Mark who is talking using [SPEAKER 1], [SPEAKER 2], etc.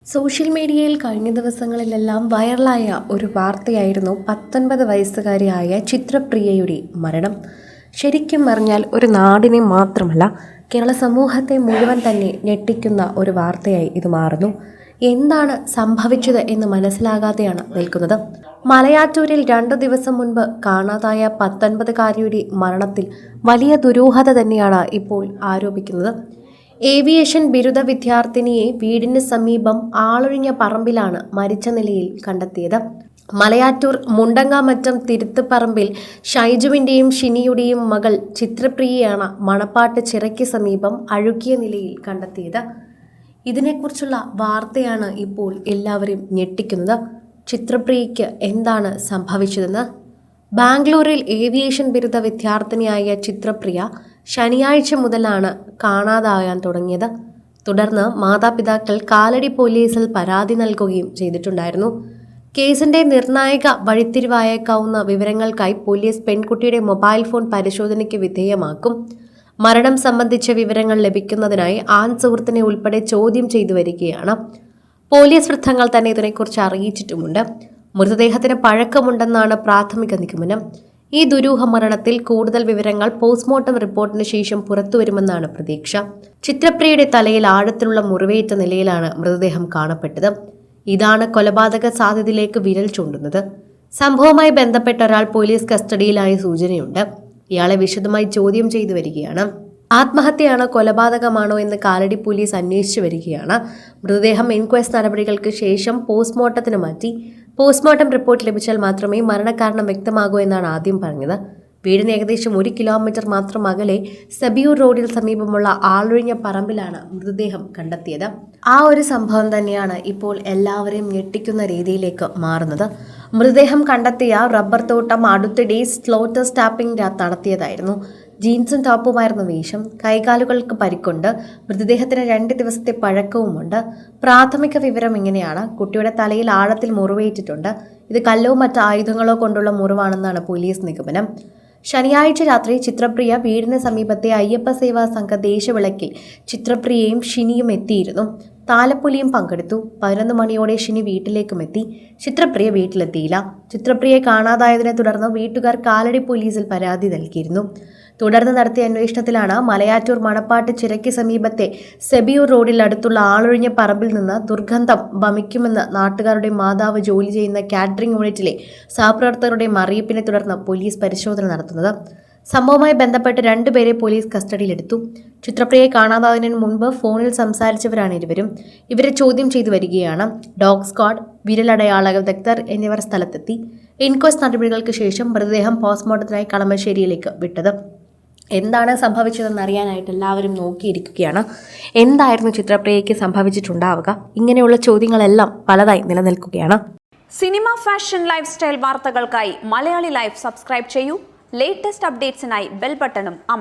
[SPEAKER 1] Social മീഡിയയിൽ കഴിഞ്ഞ ദിവസങ്ങളിലെല്ലാം വൈറലായ ഒരു വാർത്തയായിരുന്നു 19 വയസ്സുകാരിയായ ചിത്രപ്രിയയുടെ മരണം. ശരിക്കും പറഞ്ഞാൽ ഒരു നാടിനെ മാത്രമല്ല കേരള സമൂഹത്തെ മുഴുവൻ തന്നെ ഞെട്ടിക്കുന്ന ഒരു വാർത്തയായി ഇത് മാറുന്നു. എന്താണ് സംഭവിച്ചത് എന്ന് മനസ്സിലാകാതെയാണ് നിൽക്കുന്നത്. മലയാറ്റൂരിൽ 2 ദിവസം മുൻപ് കാണാതായ 19-കാരിയുടെ മരണത്തിൽ വലിയ ദുരൂഹത തന്നെയാണ് ഇപ്പോൾ ആരോപിക്കുന്നത്. ഏവിയേഷൻ ബിരുദ വിദ്യാർത്ഥിനിയെ വീടിന് സമീപം ആളൊഴിഞ്ഞ പറമ്പിലാണ് മരിച്ച നിലയിൽ കണ്ടെത്തിയത്. മലയാറ്റൂർ മുണ്ടങ്ങാമറ്റം തിരുത്തുപറമ്പിൽ ഷൈജുവിൻ്റെയും ഷിനിയുടെയും മകൾ ചിത്രപ്രിയയാണ് മണപ്പാട്ട് ചിറയ്ക്ക് സമീപം അഴുകിയ നിലയിൽ കണ്ടെത്തിയത്. ഇതിനെക്കുറിച്ചുള്ള വാർത്തയാണ് ഇപ്പോൾ എല്ലാവരും ഞെട്ടിക്കുന്നത്. ചിത്രപ്രിയയ്ക്ക് എന്താണ് സംഭവിച്ചതെന്ന്. ബാംഗ്ലൂരിൽ ഏവിയേഷൻ ബിരുദ വിദ്യാർത്ഥിനിയായ ചിത്രപ്രിയ ശനിയാഴ്ച മുതലാണ് കാണാതാകാൻ തുടങ്ങിയത്. തുടർന്ന് മാതാപിതാക്കൾ കാലടി പോലീസിൽ പരാതി നൽകുകയും ചെയ്തിട്ടുണ്ടായിരുന്നു. കേസിന്റെ നിർണായക വഴിത്തിരിവായേക്കാവുന്ന വിവരങ്ങൾക്കായി പോലീസ് പെൺകുട്ടിയുടെ മൊബൈൽ ഫോൺ പരിശോധനയ്ക്ക് വിധേയമാക്കും. മരണം സംബന്ധിച്ച വിവരങ്ങൾ ലഭിക്കുന്നതിനായി ആൺ സുഹൃത്തിനെ ഉൾപ്പെടെ ചോദ്യം ചെയ്തു വരികയാണ്. പോലീസ് വൃത്തങ്ങൾ തന്നെ ഇതിനെക്കുറിച്ച് അറിയിച്ചിട്ടുമുണ്ട്. മൃതദേഹത്തിന് പഴക്കമുണ്ടെന്നാണ് പ്രാഥമിക നിഗമനം. ഈ ദുരൂഹ മരണത്തിൽ കൂടുതൽ വിവരങ്ങൾ പോസ്റ്റ്മോർട്ടം റിപ്പോർട്ടിന് ശേഷം പുറത്തുവരുമെന്നാണ് പ്രതീക്ഷ. ചിത്രപ്രിയയുടെ തലയിൽ ആഴത്തിലുള്ള മുറിവേറ്റ നിലയിലാണ് മൃതദേഹം കാണപ്പെട്ടത്. ഇതാണ് കൊലപാതക സാധ്യതയിലേക്ക് വിരൽ ചൂണ്ടുന്നത്. സംഭവവുമായി ബന്ധപ്പെട്ട ഒരാൾ പോലീസ് കസ്റ്റഡിയിലായ സൂചനയുണ്ട്. ഇയാളെ വിശദമായി ചോദ്യം ചെയ്തു വരികയാണ്. ആത്മഹത്യയാണോ കൊലപാതകമാണോ എന്ന് കാലടി പോലീസ് അന്വേഷിച്ചു വരികയാണ്. മൃതദേഹം ഇൻക്വസ്റ്റ് നടപടികൾക്ക് ശേഷം പോസ്റ്റ്മോർട്ടത്തിന് മാറ്റി. പോസ്റ്റ്മോർട്ടം റിപ്പോർട്ട് ലഭിച്ചാൽ മാത്രമേ മരണകാരണം വ്യക്തമാകൂ എന്നാണ് ആദ്യം പറഞ്ഞത്. വീടിന് ഏകദേശം 1 കിലോമീറ്റർ മാത്രം അകലെ സബിയൂർ റോഡിൽ സമീപമുള്ള ആളൊഴിഞ്ഞ പറമ്പിലാണ് മൃതദേഹം കണ്ടെത്തിയത്. ആ ഒരു സംഭവം തന്നെയാണ് ഇപ്പോൾ എല്ലാവരെയും ഞെട്ടിക്കുന്ന രീതിയിലേക്ക് മാറുന്നത്. മൃതദേഹം കണ്ടെത്തിയ റബ്ബർ തോട്ടം അടുത്തിടെ സ്ലോട്ടർ സ്റ്റാപ്പിംഗ് നടത്തിയതായിരുന്നു. ജീൻസും ടോപ്പുമായിരുന്നു വേഷം. കൈകാലുകൾക്ക് പരിക്കുണ്ട്. മൃതദേഹത്തിന് 2 ദിവസത്തെ പഴക്കവുമുണ്ട്. പ്രാഥമിക വിവരം ഇങ്ങനെയാണ്. കുട്ടിയുടെ തലയിൽ ആഴത്തിൽ മുറിവേറ്റിട്ടുണ്ട്. ഇത് കല്ലോ മറ്റ് ആയുധങ്ങളോ കൊണ്ടുള്ള മുറിവാണെന്നാണ് പോലീസ് നിഗമനം. ശനിയാഴ്ച രാത്രി ചിത്രപ്രിയ വീടിന് സമീപത്തെ അയ്യപ്പ സേവാ സംഘ ദേശവിളക്കിൽ ചിത്രപ്രിയയും ഷിനിയും എത്തിയിരുന്നു. താലപ്പൊലിയും പങ്കെടുത്തു. 11 മണിയോടെ ഷിനി വീട്ടിലേക്കും എത്തി. ചിത്രപ്രിയ വീട്ടിലെത്തിയില്ല. ചിത്രപ്രിയയെ കാണാതായതിനെ തുടർന്ന് വീട്ടുകാർ കാലടി പോലീസിൽ പരാതി നൽകിയിരുന്നു. തുടർന്ന് നടത്തിയ അന്വേഷണത്തിലാണ് മലയാറ്റൂർ മണപ്പാട്ട് ചിറയ്ക്ക് സമീപത്തെ സെബിയൂർ റോഡിൽ അടുത്തുള്ള ആളൊഴിഞ്ഞ പറമ്പിൽ നിന്ന് ദുർഗന്ധം വമിക്കുമെന്ന് നാട്ടുകാരുടെ മാതാവ് ജോലി ചെയ്യുന്ന കാറ്ററിംഗ് യൂണിറ്റിലെ സഹപ്രവർത്തകരുടെ അറിയിപ്പിനെ തുടർന്ന് പോലീസ് പരിശോധന നടത്തുന്നത്. സംഭവവുമായി ബന്ധപ്പെട്ട് 2 പേരെ പോലീസ് കസ്റ്റഡിയിലെടുത്തു. ചിത്രപ്രിയയെ കാണാതായതിനു മുൻപ് ഫോണിൽ സംസാരിച്ചവരാണ് ഇരുവരും. ഇവരെ ചോദ്യം ചെയ്തു വരികയാണ്. ഡോഗ് സ്ക്വാഡ്, വിരലടയാള വിദഗ്ധർ എന്നിവർ സ്ഥലത്തെത്തി. ഇൻക്വസ്റ്റ് നടപടികൾക്ക് ശേഷം മൃതദേഹം പോസ്റ്റ്മോർട്ടത്തിനായി കളമശ്ശേരിയിലേക്ക് വിട്ടത്. എന്താണ് സംഭവിച്ചതെന്ന് അറിയാനായിട്ട് എല്ലാവരും നോക്കിയിരിക്കുകയാണ്. എന്തായിരുന്നു ചിത്രപ്രിയയ്ക്ക് സംഭവിച്ചിട്ടുണ്ടാവുക? ഇങ്ങനെയുള്ള ചോദ്യങ്ങളെല്ലാം പലതായി നിലനിൽക്കുകയാണ്.
[SPEAKER 2] സിനിമ, ഫാഷൻ, ലൈഫ് സ്റ്റൈൽ വാർത്തകൾക്കായി മലയാളി ലൈഫ് സബ്സ്ക്രൈബ് ചെയ്യൂ. ലേറ്റസ്റ്റ് അപ്ഡേറ്റ്സിനായി ബെൽ ബട്ടണും അമർത്തുക.